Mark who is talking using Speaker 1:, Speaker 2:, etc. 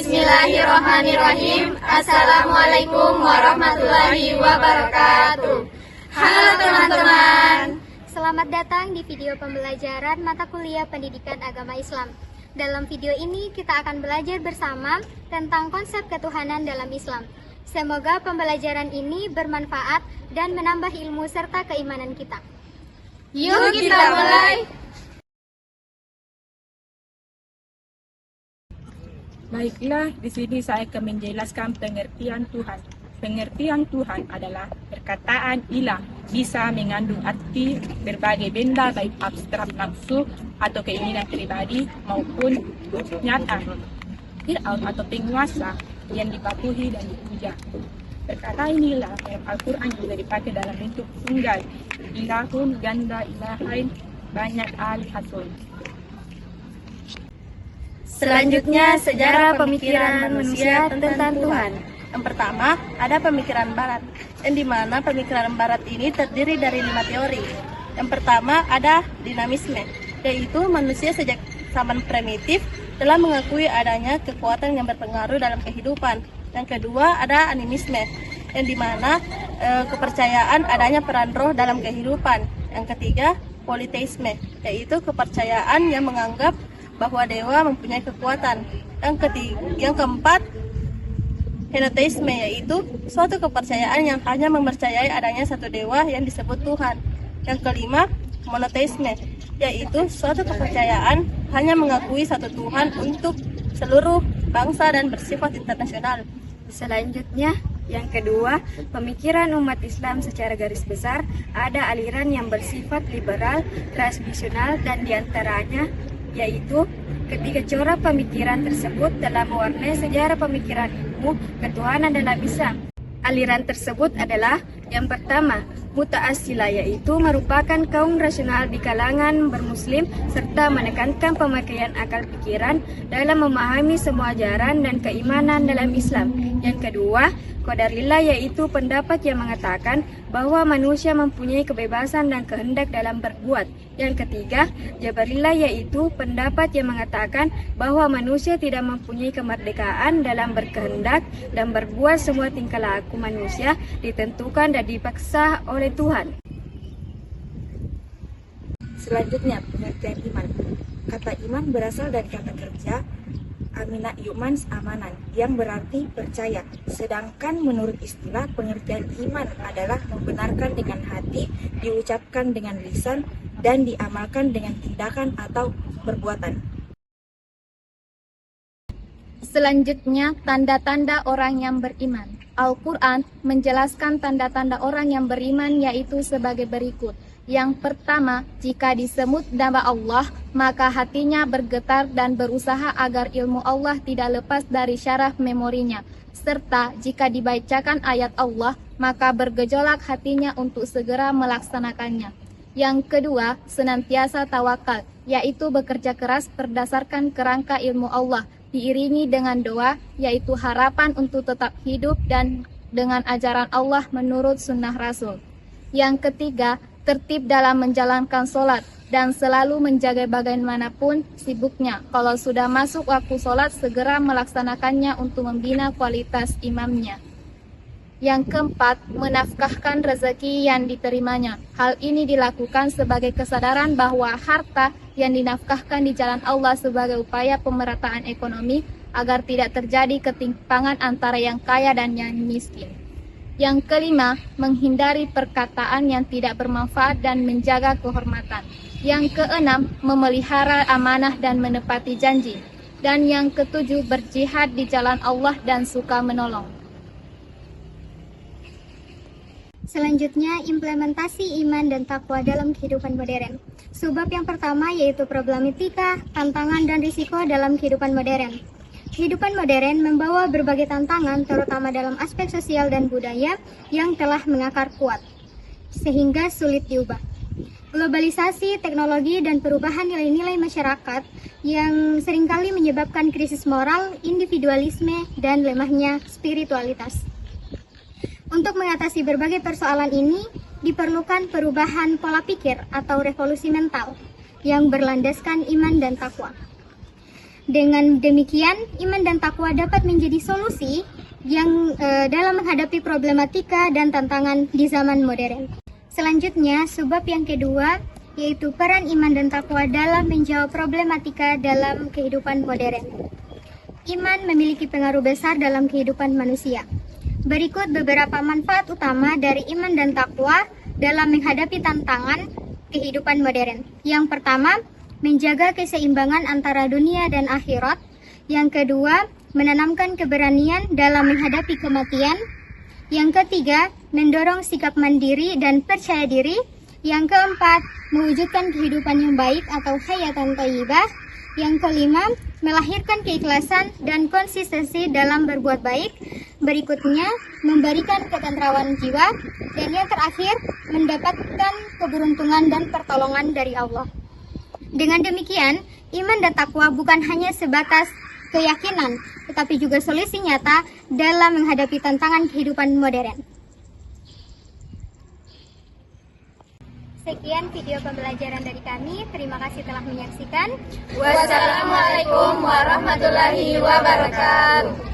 Speaker 1: Bismillahirrahmanirrahim. Assalamualaikum warahmatullahi wabarakatuh. Halo teman-teman.
Speaker 2: Selamat datang di video pembelajaran mata kuliah Pendidikan Agama Islam. Dalam video ini kita akan belajar bersama tentang konsep ketuhanan dalam Islam. Semoga pembelajaran ini bermanfaat dan menambah ilmu serta keimanan kita.
Speaker 1: Yuk kita mulai.
Speaker 3: Baiklah, di sini saya akan menjelaskan pengertian Tuhan. Pengertian Tuhan adalah perkataan ilah bisa mengandung arti berbagai benda baik abstrak nafsu atau keinginan pribadi maupun nyata. Fir'aun atau penguasa yang dipatuhi dan dipuja. Perkataan inilah dalam Al-Quran juga dipakai dalam bentuk tunggal. Ilahun, ganda, ilahain, banyak alihatun.
Speaker 4: Selanjutnya, sejarah pemikiran manusia tentang Tuhan. Yang pertama, ada pemikiran Barat, yang dimana pemikiran Barat ini terdiri dari 5 teori. Yang pertama, ada dinamisme, yaitu manusia sejak zaman primitif telah mengakui adanya kekuatan yang berpengaruh dalam kehidupan. Yang kedua, ada animisme, yang dimana kepercayaan adanya peran roh dalam kehidupan. Yang ketiga, politeisme, yaitu kepercayaan yang menganggap bahwa dewa mempunyai kekuatan. Yang keempat, henoteisme, yaitu suatu kepercayaan yang hanya mempercayai adanya satu dewa yang disebut Tuhan. Yang kelima, monoteisme, yaitu suatu kepercayaan hanya mengakui satu Tuhan untuk seluruh bangsa dan bersifat internasional.
Speaker 5: Selanjutnya, yang kedua, pemikiran umat Islam secara garis besar ada aliran yang bersifat liberal, transmisional, dan diantaranya yaitu ketiga corak pemikiran tersebut telah mewarnai sejarah pemikiran ilmu ketuhanan dalam Islam. Aliran tersebut adalah yang pertama, Muta'assilah, yaitu merupakan kaum rasional di kalangan bermuslim serta menekankan pemakaian akal pikiran dalam memahami semua ajaran dan keimanan dalam Islam. Yang kedua, Qadariyah, yaitu pendapat yang mengatakan bahwa manusia mempunyai kebebasan dan kehendak dalam berbuat. Yang ketiga, Jabariyah, yaitu pendapat yang mengatakan bahwa manusia tidak mempunyai kemerdekaan dalam berkehendak dan berbuat. Semua tingkah laku manusia ditentukan dan dipaksa oleh Tuhan.
Speaker 6: Selanjutnya, pengertian iman. Kata iman berasal dari kata kerja amina yumans amanan, yang berarti percaya. Sedangkan menurut istilah, pengertian iman adalah membenarkan dengan hati, diucapkan dengan lisan, dan diamalkan dengan tindakan atau perbuatan.
Speaker 2: Selanjutnya, tanda-tanda orang yang beriman. Al-Quran menjelaskan tanda-tanda orang yang beriman yaitu sebagai berikut. Yang pertama, jika disebut nama Allah, maka hatinya bergetar dan berusaha agar ilmu Allah tidak lepas dari syaraf memorinya. Serta jika dibacakan ayat Allah, maka bergejolak hatinya untuk segera melaksanakannya. Yang kedua, senantiasa tawakal, yaitu bekerja keras berdasarkan kerangka ilmu Allah, diiringi dengan doa, yaitu harapan untuk tetap hidup dan dengan ajaran Allah menurut sunnah Rasul. Yang ketiga, tertib dalam menjalankan sholat dan selalu menjaga bagaimanapun sibuknya. Kalau sudah masuk waktu sholat, segera melaksanakannya untuk membina kualitas imamnya. Yang keempat, menafkahkan rezeki yang diterimanya. Hal ini dilakukan sebagai kesadaran bahwa harta yang dinafkahkan di jalan Allah sebagai upaya pemerataan ekonomi agar tidak terjadi ketimpangan antara yang kaya dan yang miskin. Yang kelima, menghindari perkataan yang tidak bermanfaat dan menjaga kehormatan. Yang keenam, memelihara amanah dan menepati janji. Dan yang ketujuh, berjihad di jalan Allah dan suka menolong. Selanjutnya, implementasi iman dan takwa dalam kehidupan modern. Subbab yang pertama yaitu problematika, tantangan, dan risiko dalam kehidupan modern. Kehidupan modern membawa berbagai tantangan, terutama dalam aspek sosial dan budaya yang telah mengakar kuat, sehingga sulit diubah. Globalisasi, teknologi, dan perubahan nilai-nilai masyarakat yang seringkali menyebabkan krisis moral, individualisme, dan lemahnya spiritualitas. Untuk mengatasi berbagai persoalan ini, diperlukan perubahan pola pikir atau revolusi mental yang berlandaskan iman dan takwa.
Speaker 7: Dengan demikian, iman dan takwa dapat menjadi solusi yang dalam menghadapi problematika dan tantangan di zaman modern. Selanjutnya, subbab yang kedua yaitu peran iman dan takwa dalam menjawab problematika dalam kehidupan modern. Iman memiliki pengaruh besar dalam kehidupan manusia. Berikut beberapa manfaat utama dari iman dan takwa dalam menghadapi tantangan kehidupan modern. Yang pertama, menjaga keseimbangan antara dunia dan akhirat. Yang kedua, menanamkan keberanian dalam menghadapi kematian. Yang ketiga, mendorong sikap mandiri dan percaya diri. Yang keempat, mewujudkan kehidupan yang baik atau hayatan thayyibah. Yang kelima, melahirkan keikhlasan dan konsistensi dalam berbuat baik. Berikutnya, memberikan ketentraman jiwa. Dan yang terakhir, mendapatkan keberuntungan dan pertolongan dari Allah. Dengan demikian, iman dan takwa bukan hanya sebatas keyakinan, tetapi juga solusi nyata dalam menghadapi tantangan kehidupan modern. Sekian video pembelajaran dari kami. Terima kasih telah menyaksikan.
Speaker 1: Wassalamualaikum warahmatullahi wabarakatuh.